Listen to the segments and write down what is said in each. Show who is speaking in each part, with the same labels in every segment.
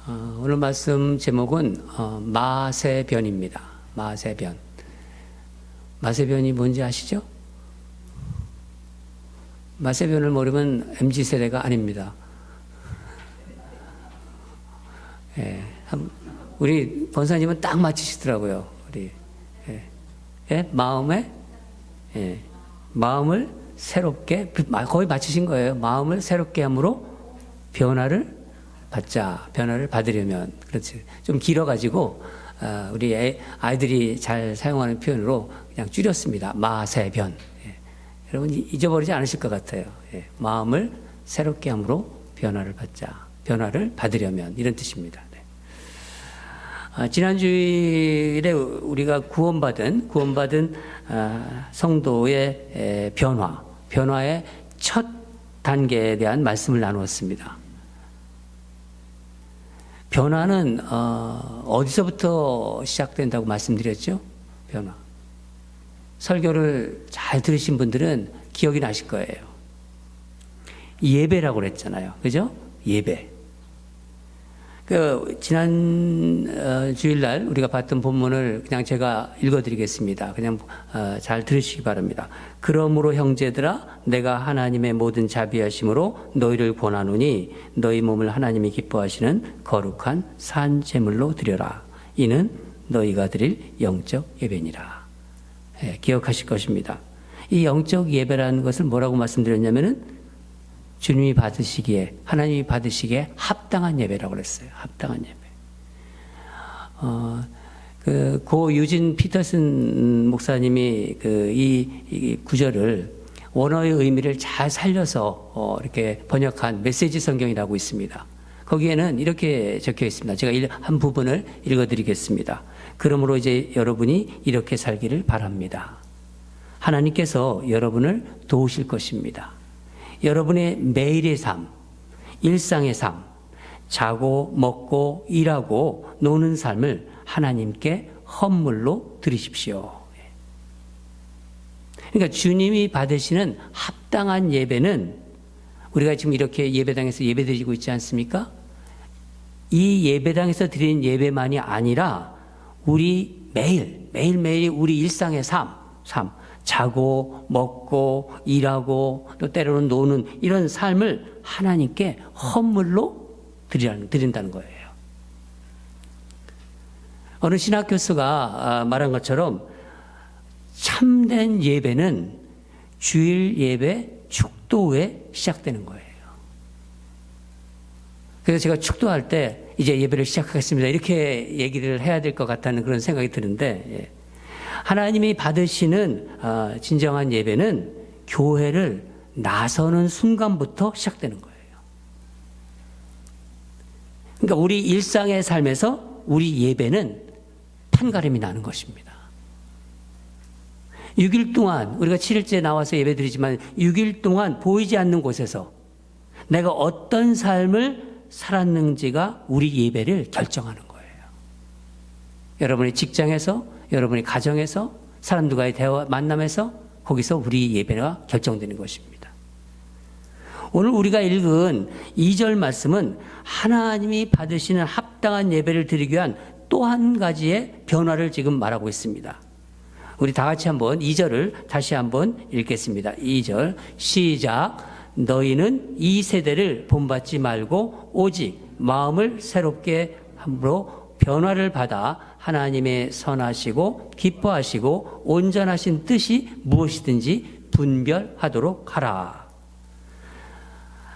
Speaker 1: 오늘 말씀 제목은 마세변입니다. 마세변. 마세변이 뭔지 아시죠? 마세변을 모르면 MZ세대가 아닙니다. 예, 우리 권사님은 딱 맞히시더라고요. 우리 마음을 새롭게, 거의 맞추신 거예요. 마음을 새롭게 함으로 변화를 받자. 변화를 받으려면. 그렇지. 좀 길어가지고, 우리 아이들이 잘 사용하는 표현으로 그냥 줄였습니다. 마세변. 여러분 잊어버리지 않으실 것 같아요. 마음을 새롭게 함으로 변화를 받자. 변화를 받으려면. 이런 뜻입니다. 지난주일에 우리가 구원받은 성도의 변화의 첫 단계에 대한 말씀을 나누었습니다. 변화는 어디서부터 시작된다고 말씀드렸죠? 변화. 설교를 잘 들으신 분들은 기억이 나실 거예요. 예배라고 그랬잖아요. 그죠? 예배. 지난 주일날 우리가 봤던 본문을 그냥 제가 읽어드리겠습니다. 그냥 잘 들으시기 바랍니다. 그러므로 형제들아, 내가 하나님의 모든 자비하심으로 너희를 권하노니 너희 몸을 하나님이 기뻐하시는 거룩한 산 제물로 드려라. 이는 너희가 드릴 영적 예배니라. 기억하실 것입니다. 이 영적 예배라는 것을 뭐라고 말씀드렸냐면은 주님이 받으시기에, 하나님이 받으시기에 합당한 예배라고 그랬어요. 합당한 예배. 고 유진 피터슨 목사님이 이 구절을 원어의 의미를 잘 살려서 이렇게 번역한 메시지 성경이라고 있습니다. 거기에는 이렇게 적혀 있습니다. 제가 한 부분을 읽어드리겠습니다. 그러므로 이제 여러분이 이렇게 살기를 바랍니다. 하나님께서 여러분을 도우실 것입니다. 여러분의 매일의 삶, 일상의 삶, 자고 먹고 일하고 노는 삶을 하나님께 헌물로 드리십시오. 그러니까 주님이 받으시는 합당한 예배는 우리가 지금 이렇게 예배당에서 예배드리고 있지 않습니까? 이 예배당에서 드리는 예배만이 아니라 우리 매일매일 우리 일상의 삶, 자고 먹고 일하고 또 때로는 노는 이런 삶을 하나님께 헌물로 드린다는 거예요. 어느 신학 교수가 말한 것처럼 참된 예배는 주일 예배 축도 후에 시작되는 거예요. 그래서 제가 축도할 때 이제 예배를 시작하겠습니다. 이렇게 얘기를 해야 될 것 같다는 그런 생각이 드는데, 하나님이 받으시는 진정한 예배는 교회를 나서는 순간부터 시작되는 거예요. 그러니까 우리 일상의 삶에서 우리 예배는 판가름이 나는 것입니다. 6일 동안, 우리가 7일째 나와서 예배 드리지만 6일 동안 보이지 않는 곳에서 내가 어떤 삶을 살았는지가 우리 예배를 결정하는 거예요. 여러분의 직장에서, 여러분의 가정에서, 사람들과의 대화, 만남에서 거기서 우리 예배가 결정되는 것입니다. 오늘 우리가 읽은 2절 말씀은 하나님이 받으시는 합당한 예배를 드리기 위한 또 한 가지의 변화를 지금 말하고 있습니다. 우리 다 같이 한번 2절을 다시 한번 읽겠습니다. 2절 시작. 너희는 이 세대를 본받지 말고 오직 마음을 새롭게 함으로 변화를 받아 하나님의 선하시고 기뻐하시고 온전하신 뜻이 무엇이든지 분별하도록 하라.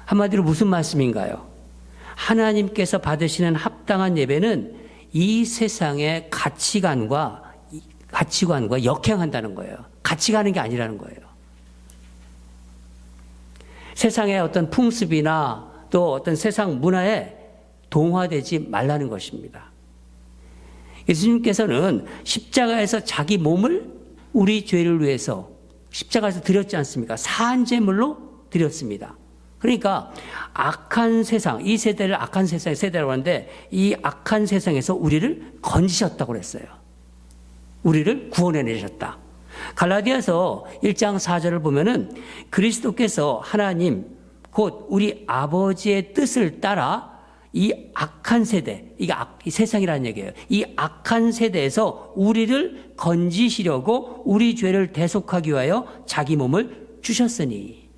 Speaker 1: 한마디로 무슨 말씀인가요? 하나님께서 받으시는 합당한 예배는 이 세상의 가치관과 역행한다는 거예요. 같이 가는 게 아니라는 거예요. 세상의 어떤 풍습이나 또 어떤 세상 문화에 동화되지 말라는 것입니다. 예수님께서는 십자가에서 자기 몸을 우리 죄를 위해서 십자가에서 드렸지 않습니까? 사한제물로 드렸습니다. 그러니까 악한 세상, 이 세대를 악한 세상의 세대라고 하는데 이 악한 세상에서 우리를 건지셨다고 그랬어요. 우리를 구원해내셨다. 갈라디아서 1장 4절을 보면은 그리스도께서 하나님 곧 우리 아버지의 뜻을 따라 이 악한 세대, 이 세상이라는 얘기예요. 이 악한 세대에서 우리를 건지시려고 우리 죄를 대속하기 위하여 자기 몸을 주셨으니,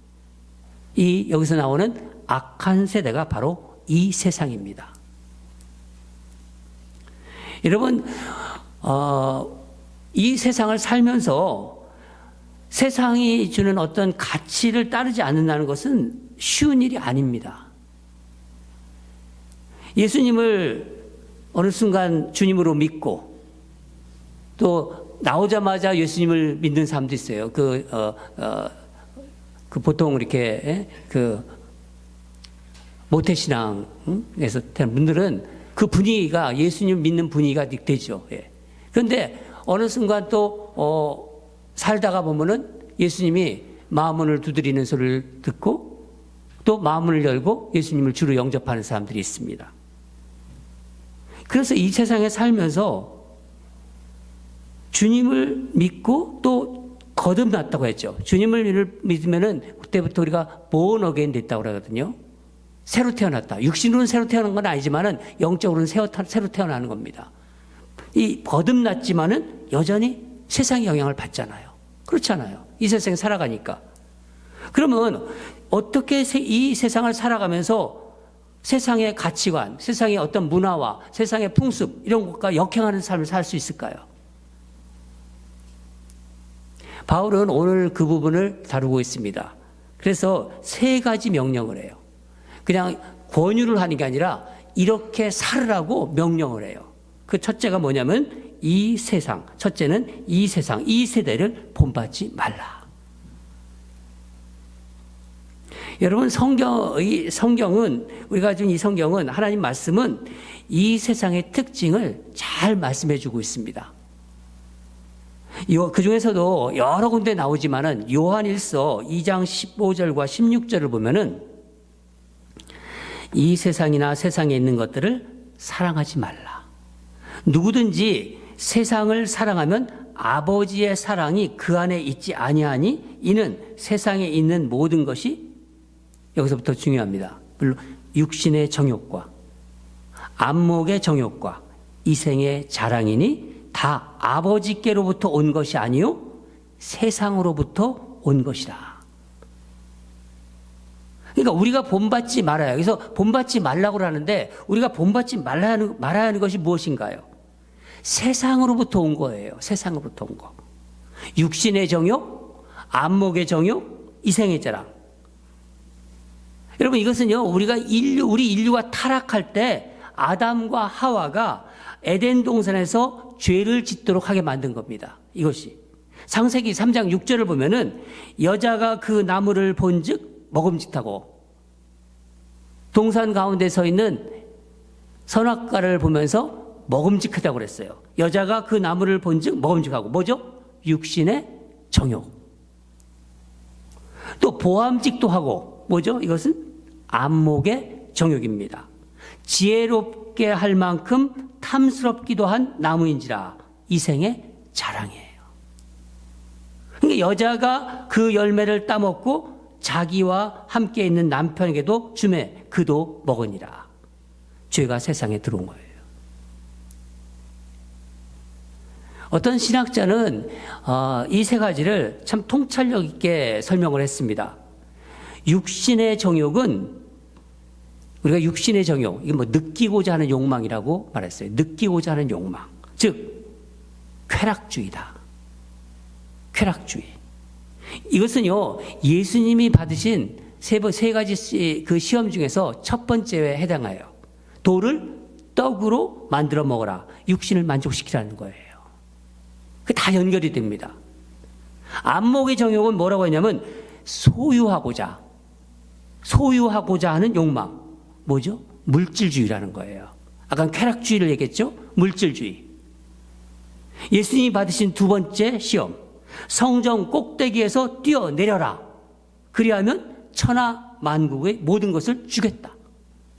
Speaker 1: 이 여기서 나오는 악한 세대가 바로 이 세상입니다. 여러분, 이 세상을 살면서 세상이 주는 어떤 가치를 따르지 않는다는 것은 쉬운 일이 아닙니다. 예수님을 어느 순간 주님으로 믿고 또 나오자마자 예수님을 믿는 사람도 있어요. 보통 이렇게 모태신앙에서 되는 분들은 그 분위기가 예수님 믿는 분위기가 되죠. 그런데 어느 순간 또 살다가 보면은 예수님이 마음문을 두드리는 소리를 듣고 또 마음문을 열고 예수님을 주로 영접하는 사람들이 있습니다. 그래서 이 세상에 살면서 주님을 믿고 또 거듭났다고 했죠. 주님을 믿으면은 그때부터 우리가 born again 됐다고 그러거든요. 새로 태어났다. 육신으로는 새로 태어난 건 아니지만은 영적으로는 새로 태어나는 겁니다. 이 거듭났지만은 여전히 세상의 영향을 받잖아요. 그렇잖아요. 이 세상에 살아가니까. 그러면 어떻게 이 세상을 살아가면서 세상의 가치관, 세상의 어떤 문화와 세상의 풍습 이런 것과 역행하는 삶을 살 수 있을까요? 바울은 오늘 그 부분을 다루고 있습니다. 그래서 3가지 명령을 해요. 그냥 권유를 하는 게 아니라 이렇게 살으라고 명령을 해요. 그 첫째가 뭐냐면 이 세상, 첫째는 이 세상, 이 세대를 본받지 말라. 여러분, 성경은, 우리가 준 이 성경은, 하나님 말씀은 이 세상의 특징을 잘 말씀해 주고 있습니다. 그 중에서도 여러 군데 나오지만은 요한일서 2장 15절과 16절을 보면은 이 세상이나 세상에 있는 것들을 사랑하지 말라. 누구든지 세상을 사랑하면 아버지의 사랑이 그 안에 있지 아니하니 이는 세상에 있는 모든 것이, 여기서부터 중요합니다. 물론 육신의 정욕과 안목의 정욕과 이생의 자랑이니 다 아버지께로부터 온 것이 아니요 세상으로부터 온 것이라. 그러니까 우리가 본받지 말아야, 그래서 본받지 말라고 하는데 우리가 본받지 말아야 하는 것이 무엇인가요? 세상으로부터 온 거예요. 세상으로부터 온 거. 육신의 정욕, 안목의 정욕, 이생의 자랑. 여러분, 이것은요, 우리 인류가 타락할 때 아담과 하와가 에덴 동산에서 죄를 짓도록 하게 만든 겁니다. 이것이. 창세기 3장 6절을 보면은 여자가 그 나무를 본즉 먹음직하고 동산 가운데 서 있는 선악과를 보면서 먹음직하다고 그랬어요. 여자가 그 나무를 본즉 먹음직하고, 뭐죠? 육신의 정욕. 또 보암직도 하고, 뭐죠? 이것은 안목의 정욕입니다. 지혜롭게 할 만큼 탐스럽기도 한 나무인지라 이생의 자랑이에요. 그러니까 여자가 그 열매를 따먹고 자기와 함께 있는 남편에게도 주매 그도 먹으니라. 죄가 세상에 들어온 거예요. 어떤 신학자는 이 3가지를 참 통찰력 있게 설명을 했습니다. 육신의 정욕은, 우리가 육신의 정욕, 이게 뭐 느끼고자 하는 욕망이라고 말했어요. 느끼고자 하는 욕망. 즉, 쾌락주의다. 쾌락주의. 이것은요, 예수님이 받으신 3가지 그 시험 중에서 첫 번째에 해당해요. 돌을 떡으로 만들어 먹어라. 육신을 만족시키라는 거예요. 그 다 연결이 됩니다. 안목의 정욕은 뭐라고 했냐면 소유하고자 하는 욕망. 뭐죠? 물질주의라는 거예요. 아까 쾌락주의를 얘기했죠? 물질주의. 예수님이 받으신 2번째 시험. 성전 꼭대기에서 뛰어내려라. 그리하면 천하 만국의 모든 것을 주겠다.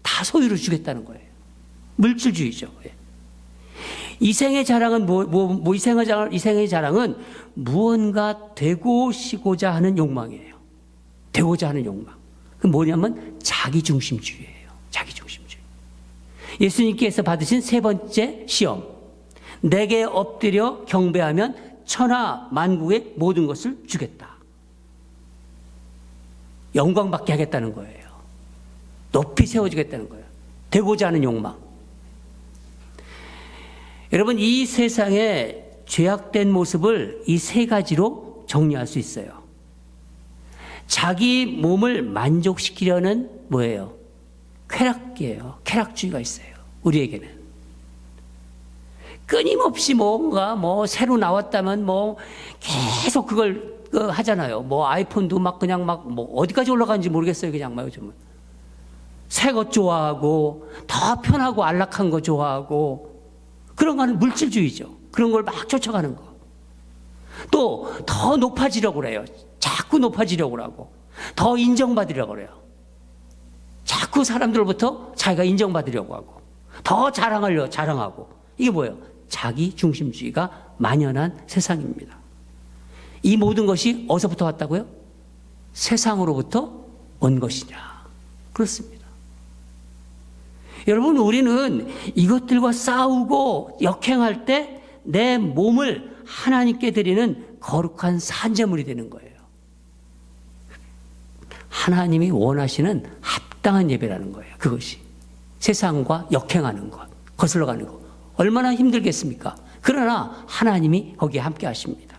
Speaker 1: 다 소유를 주겠다는 거예요. 물질주의죠. 이생의 자랑은 이생의 자랑은 무언가 되고시고자 하는 욕망이에요. 되고자 하는 욕망. 그 뭐냐면 자기중심주의예요. 자기중심주의. 예수님께서 받으신 세 번째 시험. 내게 엎드려 경배하면 천하 만국의 모든 것을 주겠다. 영광받게 하겠다는 거예요. 높이 세워주겠다는 거예요. 되고자 하는 욕망. 여러분, 이 세상의 죄악된 모습을 이 세 가지로 정리할 수 있어요. 자기 몸을 만족시키려는 뭐예요? 쾌락이에요. 쾌락주의가 있어요. 우리에게는. 끊임없이 뭔가 새로 나왔다면 계속 그걸 하잖아요. 아이폰도 그냥 어디까지 올라가는지 모르겠어요. 그냥 요즘은. 새 것 좋아하고 더 편하고 안락한 거 좋아하고 그런 거는 물질주의죠. 그런 걸 막 쫓아가는 거. 또 더 높아지려고 그래요. 자꾸 높아지려고 하고 더 인정받으려고 그래요. 자꾸 사람들로부터 자기가 인정받으려고 하고 더 자랑하고 이게 뭐예요? 자기 중심주의가 만연한 세상입니다. 이 모든 것이 어디서부터 왔다고요? 세상으로부터 온 것이냐. 그렇습니다. 여러분, 우리는 이것들과 싸우고 역행할 때 내 몸을 하나님께 드리는 거룩한 산제물이 되는 거예요. 하나님이 원하시는 합당한 예배라는 거예요. 그것이. 세상과 역행하는 것, 거슬러 가는 것. 얼마나 힘들겠습니까? 그러나 하나님이 거기에 함께 하십니다.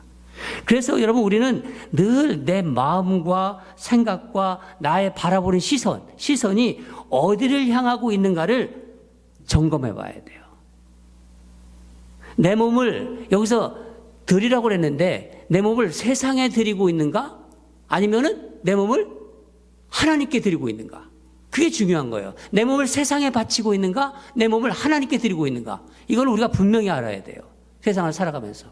Speaker 1: 그래서 여러분, 우리는 늘 내 마음과 생각과 나의 바라보는 시선이 어디를 향하고 있는가를 점검해 봐야 돼요. 내 몸을 여기서 드리라고 그랬는데 내 몸을 세상에 드리고 있는가? 아니면은 내 몸을 하나님께 드리고 있는가? 그게 중요한 거예요. 내 몸을 세상에 바치고 있는가? 내 몸을 하나님께 드리고 있는가? 이걸 우리가 분명히 알아야 돼요. 세상을 살아가면서.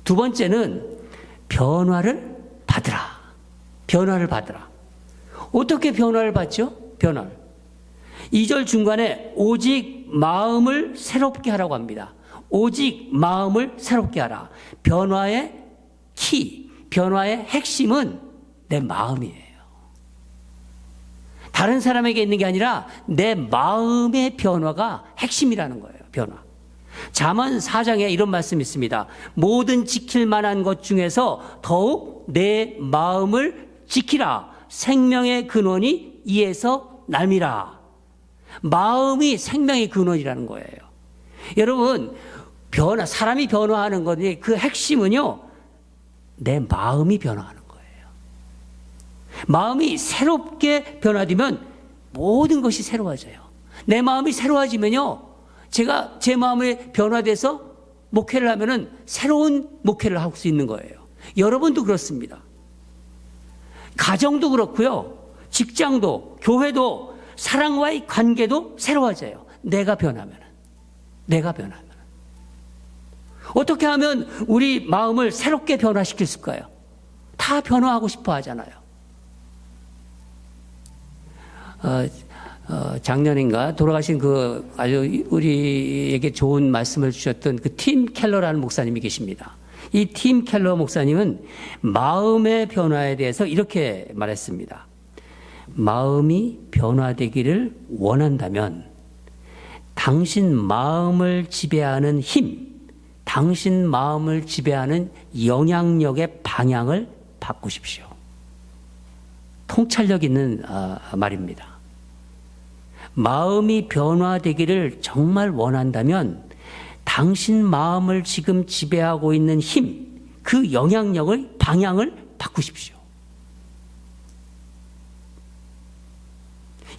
Speaker 1: 두 번째는 변화를 받으라. 변화를 받으라. 어떻게 변화를 받죠? 변화를. 2절 중간에 오직 마음을 새롭게 하라고 합니다. 오직 마음을 새롭게 하라. 변화의 변화의 핵심은 내 마음이에요. 다른 사람에게 있는 게 아니라 내 마음의 변화가 핵심이라는 거예요. 변화. 잠언 4장에 이런 말씀이 있습니다. 모든 지킬 만한 것 중에서 더욱 내 마음을 지키라. 생명의 근원이 이에서 남이라. 마음이 생명의 근원이라는 거예요. 여러분, 사람이 변화하는 건데 그 핵심은요, 내 마음이 변화하는 거예요. 마음이 새롭게 변화되면 모든 것이 새로워져요. 내 마음이 새로워지면요, 제 마음이 변화돼서 목회를 하면은 새로운 목회를 할 수 있는 거예요. 여러분도 그렇습니다. 가정도 그렇고요, 직장도, 교회도, 사랑과의 관계도 새로워져요. 내가 변하면. 어떻게 하면 우리 마음을 새롭게 변화시킬 수 있을까요? 다 변화하고 싶어 하잖아요. 작년인가 돌아가신 아주 우리에게 좋은 말씀을 주셨던 팀 켈러라는 목사님이 계십니다. 이 팀 켈러 목사님은 마음의 변화에 대해서 이렇게 말했습니다. 마음이 변화되기를 원한다면 당신 마음을 지배하는 당신 마음을 지배하는 영향력의 방향을 바꾸십시오. 통찰력 있는 말입니다. 마음이 변화되기를 정말 원한다면 당신 마음을 지금 지배하고 있는 그 영향력의 방향을 바꾸십시오.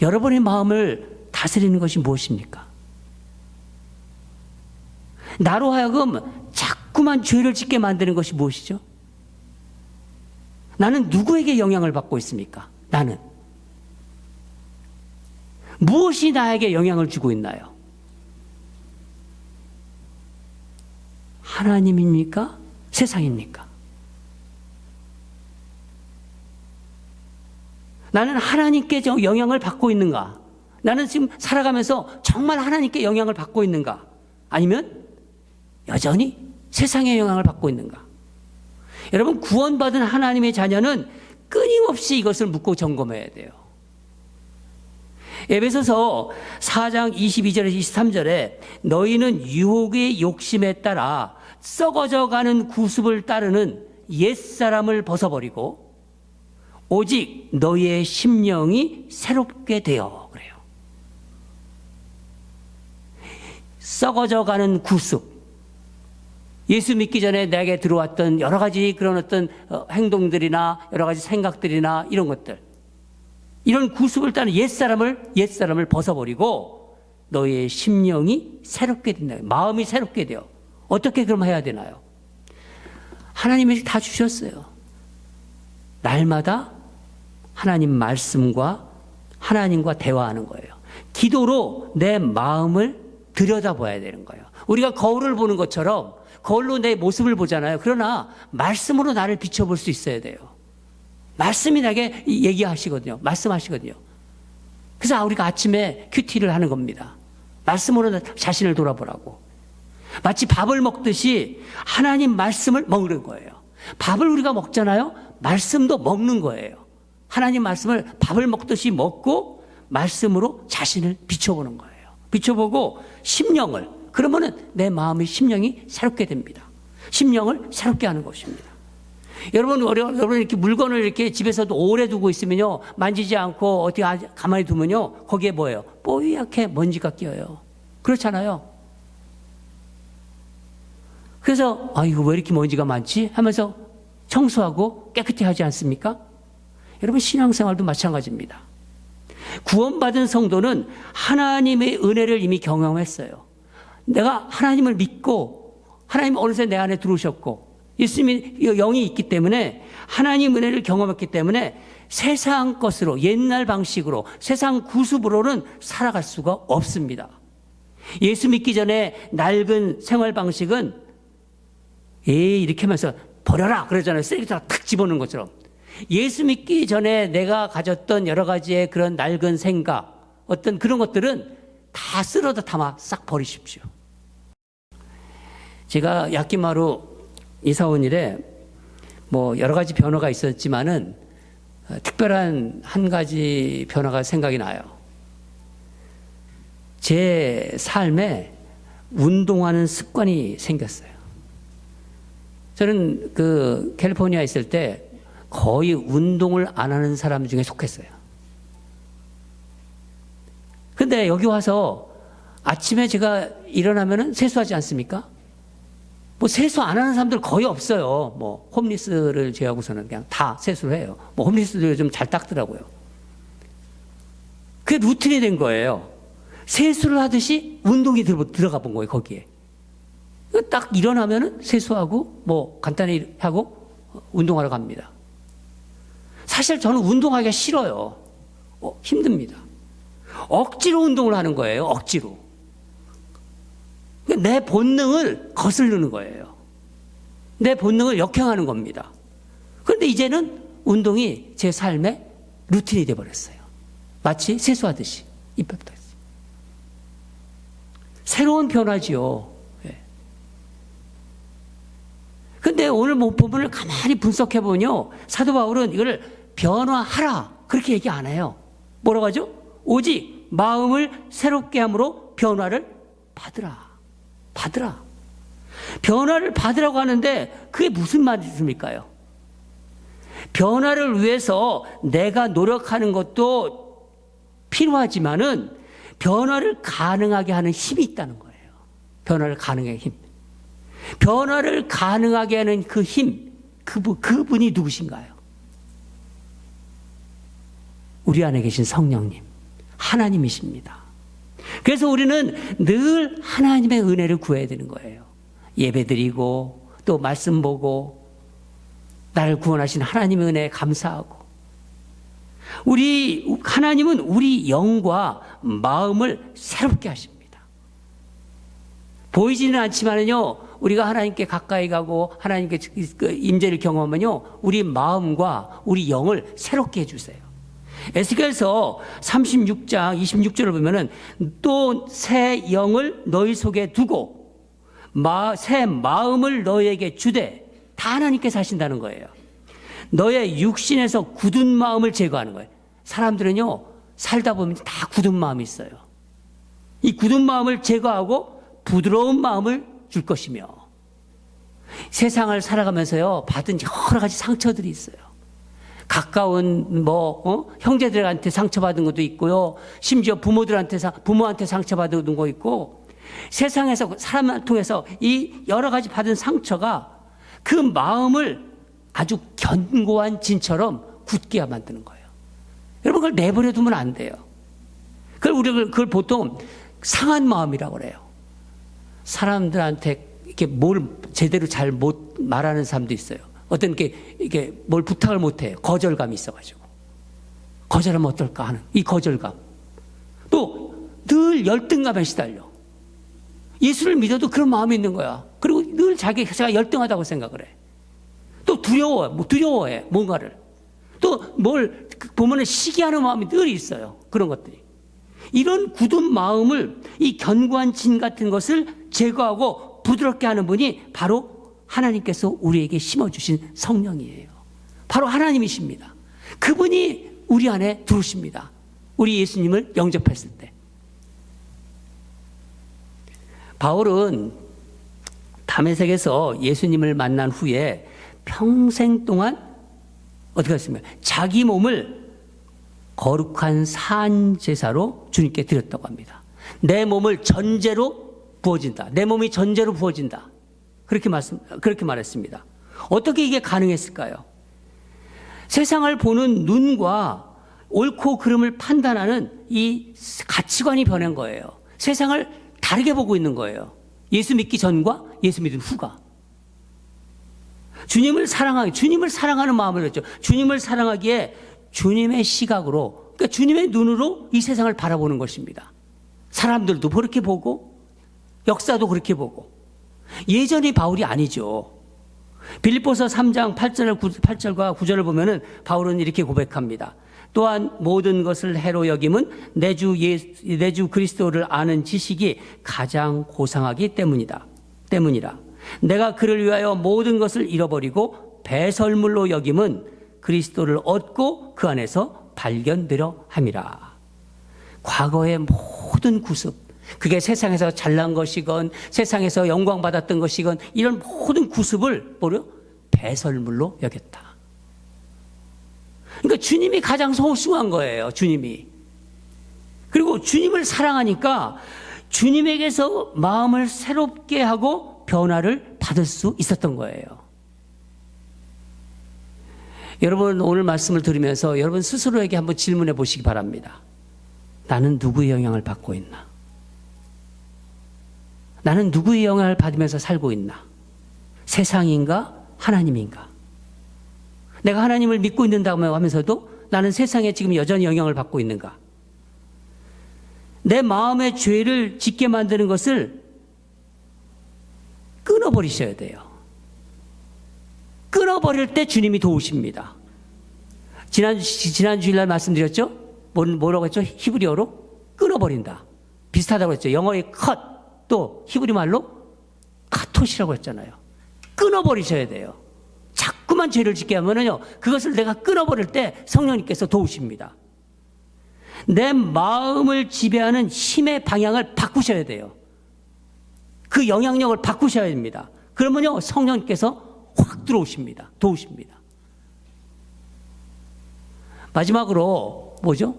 Speaker 1: 여러분의 마음을 다스리는 것이 무엇입니까? 나로 하여금 자꾸만 죄를 짓게 만드는 것이 무엇이죠? 나는 누구에게 영향을 받고 있습니까? 나는. 무엇이 나에게 영향을 주고 있나요? 하나님입니까? 세상입니까? 나는 하나님께 영향을 받고 있는가? 나는 지금 살아가면서 정말 하나님께 영향을 받고 있는가? 아니면 여전히 세상의 영향을 받고 있는가? 여러분, 구원받은 하나님의 자녀는 끊임없이 이것을 묻고 점검해야 돼요. 에베소서 4장 22절에서 23절에 너희는 유혹의 욕심에 따라 썩어져가는 구습을 따르는 옛사람을 벗어버리고 오직 너희의 심령이 새롭게 되어 그래요. 썩어져가는 구습. 예수 믿기 전에 내게 들어왔던 여러 가지 그런 어떤 행동들이나 여러 가지 생각들이나 이런 것들. 이런 구습을 따는 옛사람을 벗어버리고 너희의 심령이 새롭게 된다. 마음이 새롭게 돼요. 어떻게 그럼 해야 되나요? 하나님이 다 주셨어요. 날마다 하나님 말씀과 하나님과 대화하는 거예요. 기도로 내 마음을 들여다봐야 되는 거예요. 우리가 거울을 보는 것처럼 거울로 내 모습을 보잖아요. 그러나 말씀으로 나를 비춰볼 수 있어야 돼요. 말씀이 나에게 얘기하시거든요. 말씀하시거든요. 그래서 우리가 아침에 큐티를 하는 겁니다. 말씀으로 자신을 돌아보라고. 마치 밥을 먹듯이 하나님 말씀을 먹는 거예요. 밥을 우리가 먹잖아요. 말씀도 먹는 거예요. 하나님 말씀을 밥을 먹듯이 먹고 말씀으로 자신을 비춰보는 거예요. 비춰보고 심령을, 그러면은 내 마음의 심령이 새롭게 됩니다. 심령을 새롭게 하는 것입니다. 여러분 이렇게 물건을 이렇게 집에서도 오래 두고 있으면요, 만지지 않고 어떻게 가만히 두면요, 거기에 뭐예요? 뽀얗게 먼지가 끼어요. 그렇잖아요. 그래서 이거 왜 이렇게 먼지가 많지? 하면서 청소하고 깨끗이 하지 않습니까? 여러분 신앙생활도 마찬가지입니다. 구원받은 성도는 하나님의 은혜를 이미 경험했어요. 내가 하나님을 믿고 하나님 어느새 내 안에 들어오셨고 예수님이 영이 있기 때문에 하나님 은혜를 경험했기 때문에 세상 것으로, 옛날 방식으로, 세상 구습으로는 살아갈 수가 없습니다. 예수 믿기 전에 낡은 생활 방식은 이렇게 하면서 버려라 그러잖아요. 쓰레기통에 탁 집어넣는 것처럼. 예수 믿기 전에 내가 가졌던 여러 가지의 그런 낡은 생각, 어떤 그런 것들은 다 쓸어다 담아 싹 버리십시오. 제가 야끼마루 이사 온 이래 뭐 여러 가지 변화가 있었지만은 특별한 한 가지 변화가 생각이 나요. 제 삶에 운동하는 습관이 생겼어요. 저는 캘리포니아에 있을 때 거의 운동을 안 하는 사람 중에 속했어요. 근데 여기 와서 아침에 제가 일어나면은 세수하지 않습니까? 뭐 세수 안 하는 사람들 거의 없어요. 뭐 홈리스를 제외하고서는 그냥 다 세수를 해요. 뭐 홈리스도 요즘 잘 닦더라고요. 그게 루틴이 된 거예요. 세수를 하듯이 운동이 들어가 본 거예요, 거기에. 딱 일어나면은 세수하고 뭐 간단히 하고 운동하러 갑니다. 사실 저는 운동하기가 싫어요. 힘듭니다. 억지로 운동을 하는 거예요. 억지로. 내 본능을 거스르는 거예요. 내 본능을 역행하는 겁니다. 그런데 이제는 운동이 제 삶의 루틴이 되어버렸어요. 마치 세수하듯이 입밥도 했어요. 새로운 변화지요. 근데 오늘 본문을 가만히 분석해보면요, 사도 바울은 이걸 변화하라 그렇게 얘기 안 해요. 뭐라고 하죠? 오직 마음을 새롭게 함으로 변화를 받으라. 변화를 받으라고 하는데 그게 무슨 말씀일까요? 변화를 위해서 내가 노력하는 것도 필요하지만은 변화를 가능하게 하는 힘이 있다는 거예요. 변화를 가능하게 하는 힘. 변화를 가능하게 하는 그 힘, 그분이 누구신가요? 우리 안에 계신 성령님, 하나님이십니다. 그래서 우리는 늘 하나님의 은혜를 구해야 되는 거예요. 예배드리고 또 말씀 보고 나를 구원하신 하나님의 은혜에 감사하고, 하나님은 우리 영과 마음을 새롭게 하십니다. 보이지는 않지만은요, 우리가 하나님께 가까이 가고 하나님께 임재를 경험하면요, 우리 마음과 우리 영을 새롭게 해주세요. 에스겔서 36장 26절을 보면은 또 새 영을 너희 속에 두고 새 마음을 너희에게 주되, 다 하나님께서 하신다는 거예요. 너의 육신에서 굳은 마음을 제거하는 거예요. 사람들은요, 살다 보면 다 굳은 마음이 있어요. 이 굳은 마음을 제거하고 부드러운 마음을 줄 것이며, 세상을 살아가면서요 받은 여러 가지 상처들이 있어요. 가까운 형제들한테 상처받은 것도 있고요, 심지어 부모한테 상처받은 거 있고, 세상에서 사람을 통해서 이 여러 가지 받은 상처가 그 마음을 아주 견고한 진처럼 굳게 만드는 거예요. 여러분, 그걸 내버려 두면 안 돼요. 그걸 보통 상한 마음이라고 그래요. 사람들한테 이렇게 뭘 제대로 잘 못 말하는 사람도 있어요. 어떤 이렇게 뭘 부탁을 못 해요. 거절감이 있어가지고. 거절하면 어떨까 하는 이 거절감. 또 늘 열등감에 시달려. 예수를 믿어도 그런 마음이 있는 거야. 그리고 늘 자기가 열등하다고 생각을 해. 또 두려워해, 뭔가를. 또 뭘 보면은 시기하는 마음이 늘 있어요. 그런 것들이. 이런 굳은 마음을, 이 견고한 진 같은 것을 제거하고 부드럽게 하는 분이 바로 하나님께서 우리에게 심어주신 성령이에요. 바로 하나님이십니다. 그분이 우리 안에 들어오십니다. 우리 예수님을 영접했을 때. 바울은 다메섹에서 예수님을 만난 후에 평생 동안 어떻게 했습니까? 자기 몸을 거룩한 산 제사로 주님께 드렸다고 합니다. 내 몸을 전제로 부어진다. 내 몸이 전제로 부어진다. 그렇게 말했습니다. 어떻게 이게 가능했을까요? 세상을 보는 눈과 옳고 그름을 판단하는 이 가치관이 변한 거예요. 세상을 다르게 보고 있는 거예요. 예수 믿기 전과 예수 믿은 후가. 주님을 사랑하는 마음을 했죠. 주님을 사랑하기에 주님의 시각으로, 그러니까 주님의 눈으로 이 세상을 바라보는 것입니다. 사람들도 그렇게 보고 역사도 그렇게 보고. 예전의 바울이 아니죠. 빌립보서 3장 8절과 9절을 보면은 바울은 이렇게 고백합니다. 또한 모든 것을 해로 여김은 내 주 그리스도를 아는 지식이 가장 고상하기 때문이라. 내가 그를 위하여 모든 것을 잃어버리고 배설물로 여김은 그리스도를 얻고 그 안에서 발견되려 함이라. 과거의 모든 구습, 그게 세상에서 잘난 것이건 세상에서 영광받았던 것이건 이런 모든 구습을 배설물로 여겼다. 그러니까 주님이 가장 소중한 거예요. 주님이. 그리고 주님을 사랑하니까 주님에게서 마음을 새롭게 하고 변화를 받을 수 있었던 거예요. 여러분, 오늘 말씀을 들으면서 여러분 스스로에게 한번 질문해 보시기 바랍니다. 나는 누구의 영향을 받고 있나? 나는 누구의 영향을 받으면서 살고 있나? 세상인가? 하나님인가? 내가 하나님을 믿고 있는다고 하면서도 나는 세상에 지금 여전히 영향을 받고 있는가? 내 마음의 죄를 짓게 만드는 것을 끊어버리셔야 돼요. 끊어버릴 때 주님이 도우십니다. 지난 주일날 말씀드렸죠? 뭐라고 했죠? 히브리어로 끊어버린다. 비슷하다고 했죠. 영어의 cut, 또 히브리 말로 카톳이라고 했잖아요. 끊어버리셔야 돼요. 자꾸만 죄를 짓게 하면은요, 그것을 내가 끊어버릴 때 성령님께서 도우십니다. 내 마음을 지배하는 힘의 방향을 바꾸셔야 돼요. 그 영향력을 바꾸셔야 됩니다. 그러면요, 성령님께서 확 들어오십니다. 도우십니다. 마지막으로 뭐죠?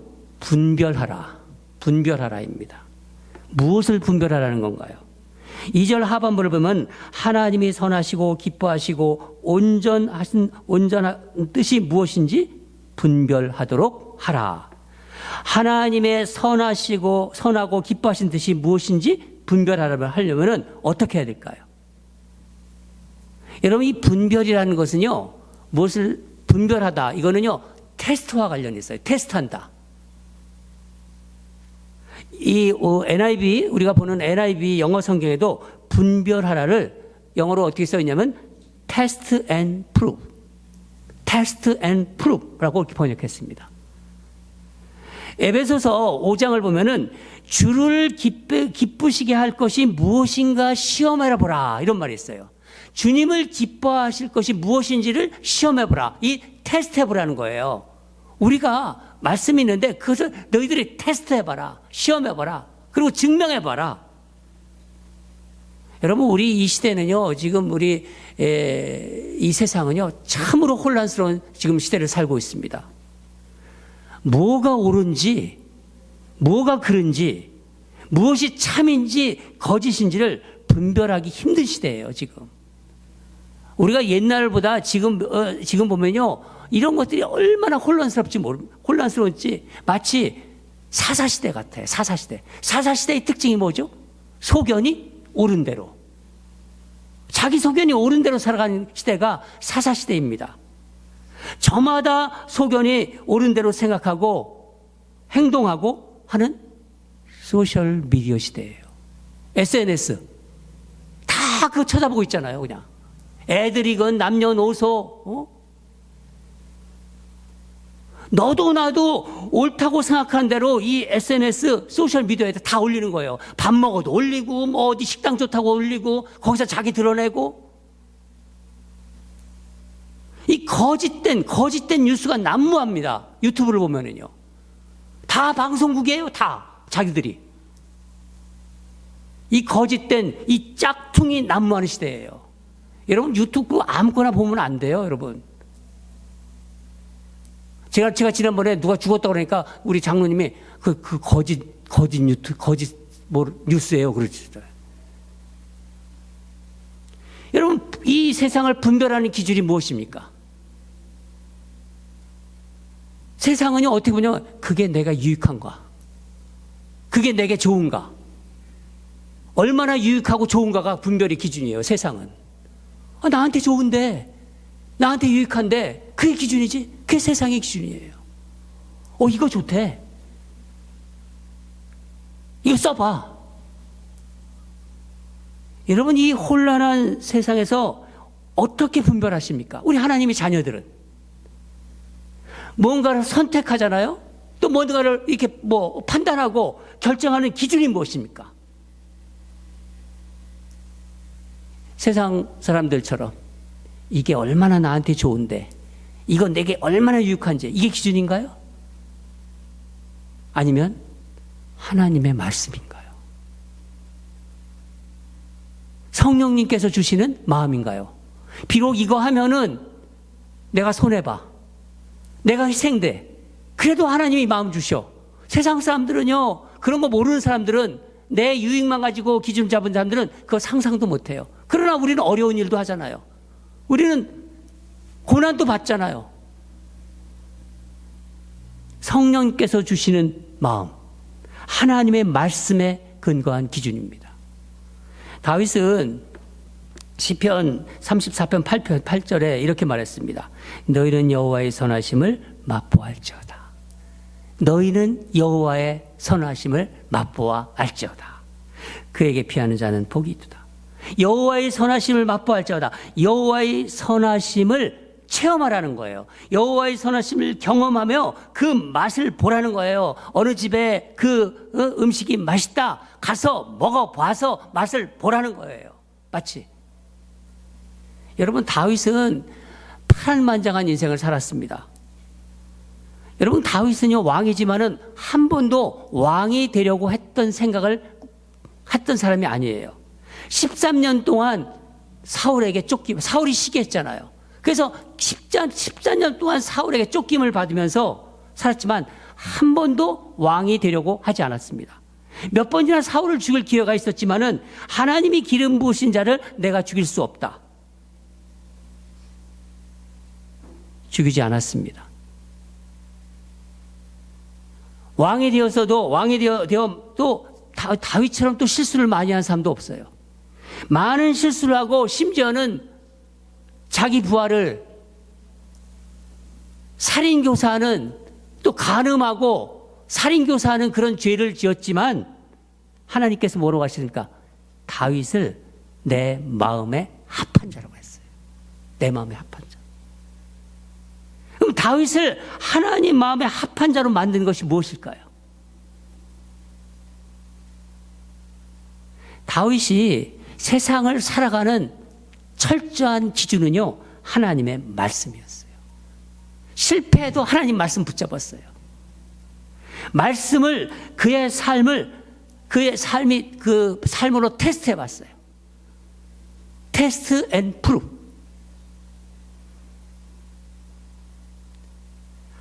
Speaker 1: 분별하라입니다. 무엇을 분별하라는 건가요? 2절 하반부를 보면 하나님이 선하시고 기뻐하시고 온전한 뜻이 무엇인지 분별하도록 하라. 하나님의 선하고 기뻐하신 뜻이 무엇인지 분별하려면 어떻게 해야 될까요? 여러분, 이 분별이라는 것은요, 무엇을 분별하다, 이거는요, 테스트와 관련이 있어요. 테스트한다. 이 NIV, 우리가 보는 NIV 영어 성경에도 분별하라를 영어로 어떻게 써 있냐면 test and prove, test and prove라고 이렇게 번역했습니다. 에베소서 5장을 보면은 주를 기쁘시게 할 것이 무엇인가 시험해라 보라, 이런 말이 있어요. 주님을 기뻐하실 것이 무엇인지를 시험해보라, 이 테스트해보라는 거예요. 우리가 말씀이 있는데 그것을 너희들이 테스트해봐라. 시험해봐라. 그리고 증명해봐라. 여러분, 우리 이 시대는요, 지금 우리 이 세상은요, 참으로 혼란스러운 지금 시대를 살고 있습니다. 뭐가 옳은지, 뭐가 그른지, 무엇이 참인지 거짓인지를 분별하기 힘든 시대예요, 지금. 우리가 옛날보다 지금 보면요, 이런 것들이 얼마나 혼란스러운지 마치 사사시대 같아요, 사사시대. 사사시대의 특징이 뭐죠? 소견이 옳은 대로. 자기 소견이 옳은 대로 살아가는 시대가 사사시대입니다. 저마다 소견이 옳은 대로 생각하고 행동하고 하는 소셜 미디어 시대예요. SNS. 다 그거 쳐다보고 있잖아요, 그냥. 애들이건 남녀노소, 너도 나도 옳다고 생각하는 대로 이 SNS 소셜 미디어에다 다 올리는 거예요. 밥 먹어도 올리고, 뭐 어디 식당 좋다고 올리고, 거기서 자기 드러내고. 이 거짓된 뉴스가 난무합니다. 유튜브를 보면은요. 다 방송국이에요, 다. 자기들이. 이 거짓된, 이 짝퉁이 난무하는 시대예요. 여러분, 유튜브 아무거나 보면 안 돼요, 여러분. 제가 지난번에 누가 죽었다고 그러니까 우리 장로님이 그 거짓 뉴스예요. 그러시더라고요. 여러분, 이 세상을 분별하는 기준이 무엇입니까? 세상은요, 어떻게 보면 그게 내가 유익한가? 그게 내게 좋은가? 얼마나 유익하고 좋은가가 분별의 기준이에요, 세상은. 나한테 좋은데, 나한테 유익한데, 그게 기준이지? 그게 세상의 기준이에요. 이거 좋대. 이거 써봐. 여러분, 이 혼란한 세상에서 어떻게 분별하십니까? 우리 하나님의 자녀들은. 뭔가를 선택하잖아요? 또 뭔가를 이렇게 판단하고 결정하는 기준이 무엇입니까? 세상 사람들처럼 이게 얼마나 나한테 좋은데, 이건 내게 얼마나 유익한지, 이게 기준인가요? 아니면 하나님의 말씀인가요? 성령님께서 주시는 마음인가요? 비록 이거 하면은 내가 손해봐, 내가 희생돼, 그래도 하나님이 마음 주셔. 세상 사람들은요, 그런 거 모르는 사람들은, 내 유익만 가지고 기준 잡은 사람들은 그거 상상도 못해요. 그러나 우리는 어려운 일도 하잖아요. 우리는 고난도 받잖아요. 성령께서 주시는 마음, 하나님의 말씀에 근거한 기준입니다. 다윗은 시편 34편 8절에 이렇게 말했습니다. 너희는 여호와의 선하심을 맛보알지어다. 너희는 여호와의 선하심을 맛보아 알지어다. 그에게 피하는 자는 복이 있도다. 여호와의 선하심을 맛보알지어다. 여호와의 선하심을 체험하라는 거예요. 여호와의 선하심을 경험하며 그 맛을 보라는 거예요. 어느 집에 그 음식이 맛있다, 가서 먹어봐서 맛을 보라는 거예요. 마치 여러분, 다윗은 파란만장한 인생을 살았습니다. 여러분, 다윗은요, 왕이지만은 한 번도 왕이 되려고 했던 생각을 했던 사람이 아니에요. 13년 동안 사울에게 사울이 시기했잖아요. 그래서 14년 동안 사울에게 쫓김을 받으면서 살았지만 한 번도 왕이 되려고 하지 않았습니다. 몇 번이나 사울을 죽일 기회가 있었지만은 하나님이 기름 부으신 자를 내가 죽일 수 없다. 죽이지 않았습니다. 왕이 되어서도 다윗처럼 또 실수를 많이 한 사람도 없어요. 많은 실수를 하고 심지어는 자기 부하를 살인교사하는, 또 간음하고 살인교사하는 그런 죄를 지었지만 하나님께서 뭐라고 하시니까 다윗을 내 마음에 합한 자라고 했어요. 내 마음에 합한 자. 그럼 다윗을 하나님 마음에 합한 자로 만든 것이 무엇일까요? 다윗이 세상을 살아가는 철저한 기준은요, 하나님의 말씀이었어요. 실패해도 하나님 말씀 붙잡았어요. 말씀을 그의 삶이 그 삶으로 테스트해 봤어요. 테스트 앤 프루프.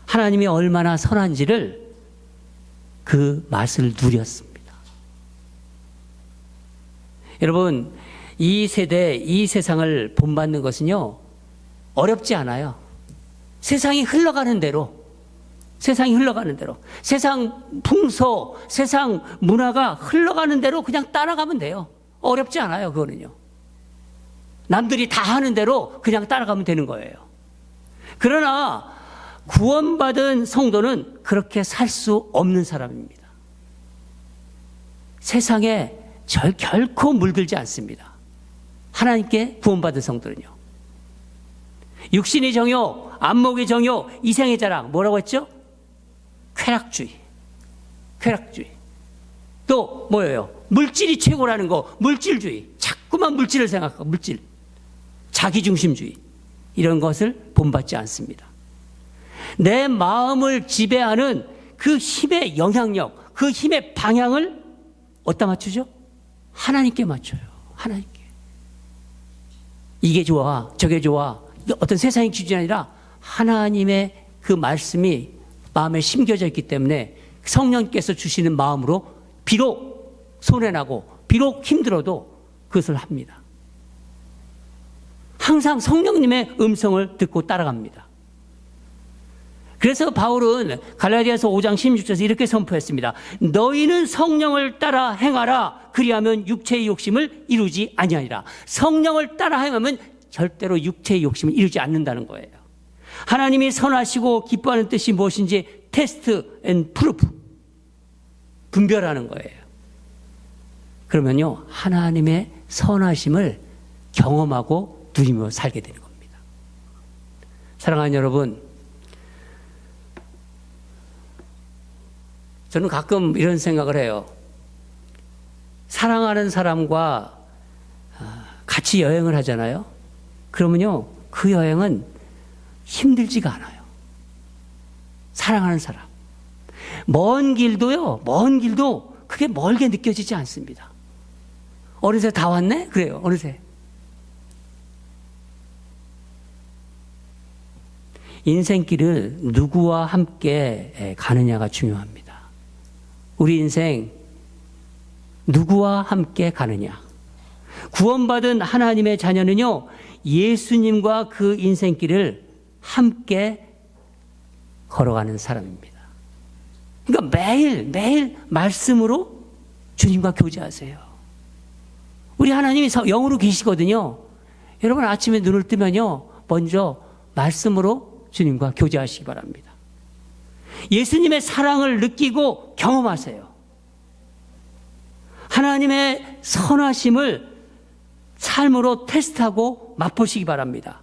Speaker 1: 하나님이 얼마나 선한지를 그 맛을 누렸습니다. 여러분, 이 세대, 이 세상을 본받는 것은요, 어렵지 않아요. 세상이 흘러가는 대로, 세상 풍소, 세상 문화가 흘러가는 대로 그냥 따라가면 돼요. 어렵지 않아요, 그거는요. 남들이 다 하는 대로 그냥 따라가면 되는 거예요. 그러나 구원받은 성도는 그렇게 살 수 없는 사람입니다. 세상에 결코 물들지 않습니다. 하나님께 구원받은 성도는요. 육신의 정욕, 안목의 정욕, 이생의 자랑, 뭐라고 했죠? 쾌락주의. 또 뭐예요? 물질이 최고라는 거, 물질주의. 자꾸만 물질을 생각하고, 물질. 자기중심주의. 이런 것을 본받지 않습니다. 내 마음을 지배하는 그 힘의 영향력, 그 힘의 방향을 어디다 맞추죠? 하나님께 맞춰요. 하나님께. 이게 좋아, 저게 좋아. 어떤 세상의 기준이 아니라 하나님의 그 말씀이 마음에 심겨져 있기 때문에 성령께서 주시는 마음으로 비록 손해나고 비록 힘들어도 그것을 합니다. 항상 성령님의 음성을 듣고 따라갑니다. 그래서 바울은 갈라디아서 5장 16절에서 이렇게 선포했습니다. 너희는 성령을 따라 행하라. 그리하면 육체의 욕심을 이루지 아니하리라. 성령을 따라 행하면 절대로 육체의 욕심을 이루지 않는다는 거예요. 하나님이 선하시고 기뻐하는 뜻이 무엇인지 테스트 앤 프루프. 분별하는 거예요. 그러면요, 하나님의 선하심을 경험하고 누리며 살게 되는 겁니다. 사랑하는 여러분, 저는 가끔 이런 생각을 해요. 사랑하는 사람과 같이 여행을 하잖아요. 그러면요, 그 여행은 힘들지가 않아요. 사랑하는 사람. 먼 길도 그게 멀게 느껴지지 않습니다. 어느새 다 왔네? 그래요, 어느새. 인생길을 누구와 함께 가느냐가 중요합니다. 우리 인생 누구와 함께 가느냐. 구원받은 하나님의 자녀는요, 예수님과 그 인생길을 함께 걸어가는 사람입니다. 그러니까 매일 말씀으로 주님과 교제하세요. 우리 하나님이 영으로 계시거든요. 여러분 아침에 눈을 뜨면요, 먼저 말씀으로 주님과 교제하시기 바랍니다. 예수님의 사랑을 느끼고 경험하세요. 하나님의 선하심을 삶으로 테스트하고 맛보시기 바랍니다.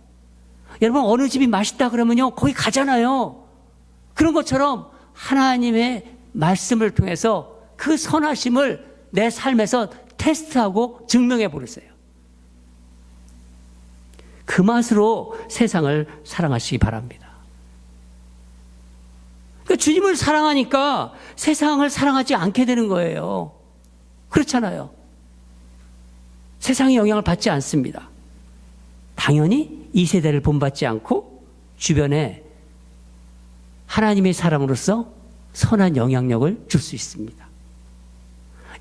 Speaker 1: 여러분 어느 집이 맛있다 그러면요, 거기 가잖아요. 그런 것처럼 하나님의 말씀을 통해서 그 선하심을 내 삶에서 테스트하고 증명해 보세요. 그 맛으로 세상을 사랑하시기 바랍니다. 그러니까 주님을 사랑하니까 세상을 사랑하지 않게 되는 거예요. 그렇잖아요. 세상의 영향을 받지 않습니다. 당연히 이 세대를 본받지 않고 주변에 하나님의 사람으로서 선한 영향력을 줄 수 있습니다.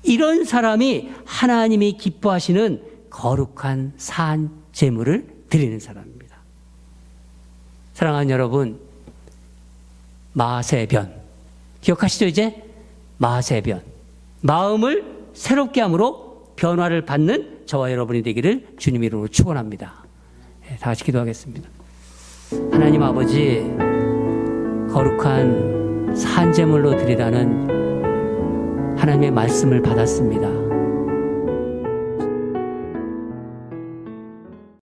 Speaker 1: 이런 사람이 하나님이 기뻐하시는 거룩한 산 제물을 드리는 사람입니다. 사랑하는 여러분, 마세변 기억하시죠? 이제 마세변, 마음을 새롭게 함으로 변화를 받는 저와 여러분이 되기를 주님 이름으로 축원합니다. 다 같이 기도하겠습니다. 하나님 아버지, 거룩한 산 제물로 드리라는 하나님의 말씀을 받았습니다.